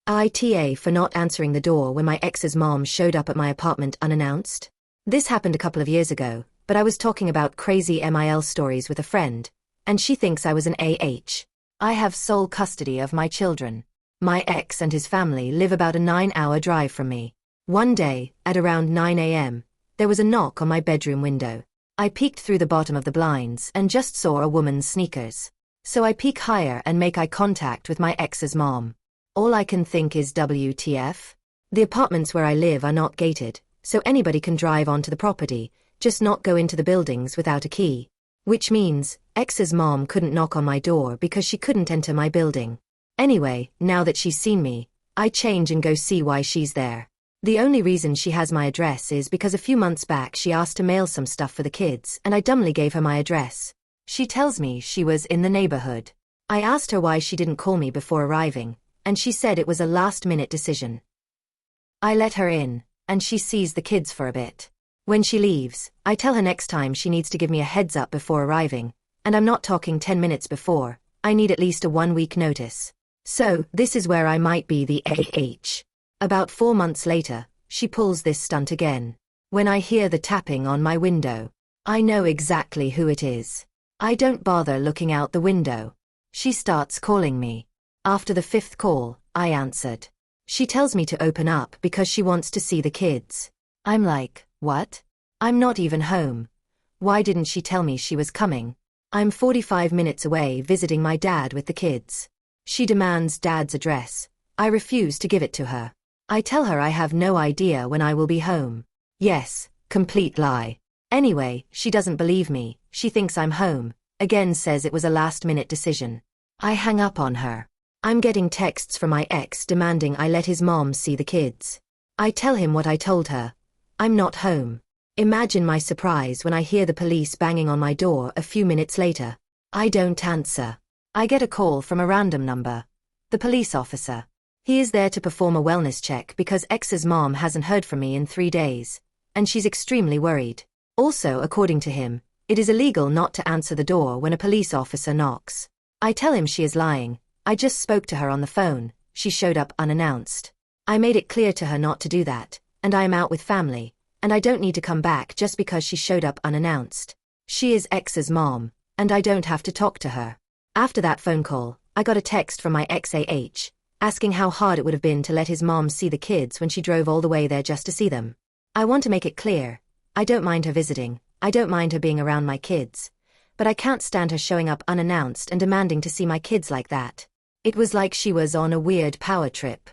AITA for not answering the door when my ex's mom showed up at my apartment unannounced. This happened a couple of years ago, but I was talking about crazy MIL stories with a friend, and she thinks I was an AH. I have sole custody of my children. My ex and his family live about a 9-hour drive from me. One day, at around 9 a.m., there was a knock on my bedroom window. I peeked through the bottom of the blinds and just saw a woman's sneakers. So I peek higher and make eye contact with my ex's mom. All I can think is WTF? The apartments where I live are not gated, so anybody can drive onto the property, just not go into the buildings without a key. Which means, ex's mom couldn't knock on my door because she couldn't enter my building. Anyway, now that she's seen me, I change and go see why she's there. The only reason she has my address is because a few months back she asked to mail some stuff for the kids and I dumbly gave her my address. She tells me she was in the neighborhood. I asked her why she didn't call me before arriving, and she said it was a last-minute decision. I let her in, and she sees the kids for a bit. When she leaves, I tell her next time she needs to give me a heads up before arriving, and I'm not talking 10 minutes before, I need at least a 1-week notice. So, this is where I might be the AH. About 4 months later, she pulls this stunt again. When I hear the tapping on my window, I know exactly who it is. I don't bother looking out the window. She starts calling me. After the 5th call, I answered. She tells me to open up because she wants to see the kids. I'm like, what? I'm not even home. Why didn't she tell me she was coming? I'm 45 minutes away visiting my dad with the kids. She demands dad's address. I refuse to give it to her. I tell her I have no idea when I will be home. Yes, complete lie. Anyway, she doesn't believe me. She thinks I'm home. Again says it was a last-minute decision. I hang up on her. I'm getting texts from my ex demanding I let his mom see the kids. I tell him what I told her. I'm not home. Imagine my surprise when I hear the police banging on my door a few minutes later. I don't answer. I get a call from a random number. The police officer. He is there to perform a wellness check because ex's mom hasn't heard from me in 3 days, and she's extremely worried. Also, according to him, it is illegal not to answer the door when a police officer knocks. I tell him she is lying. I just spoke to her on the phone. She showed up unannounced. I made it clear to her not to do that, and I am out with family, and I don't need to come back just because she showed up unannounced. She is ex's mom, and I don't have to talk to her. After that phone call, I got a text from my ex-AH, asking how hard it would have been to let his mom see the kids when she drove all the way there just to see them. I want to make it clear, I don't mind her visiting, I don't mind her being around my kids, but I can't stand her showing up unannounced and demanding to see my kids like that. It was like she was on a weird power trip.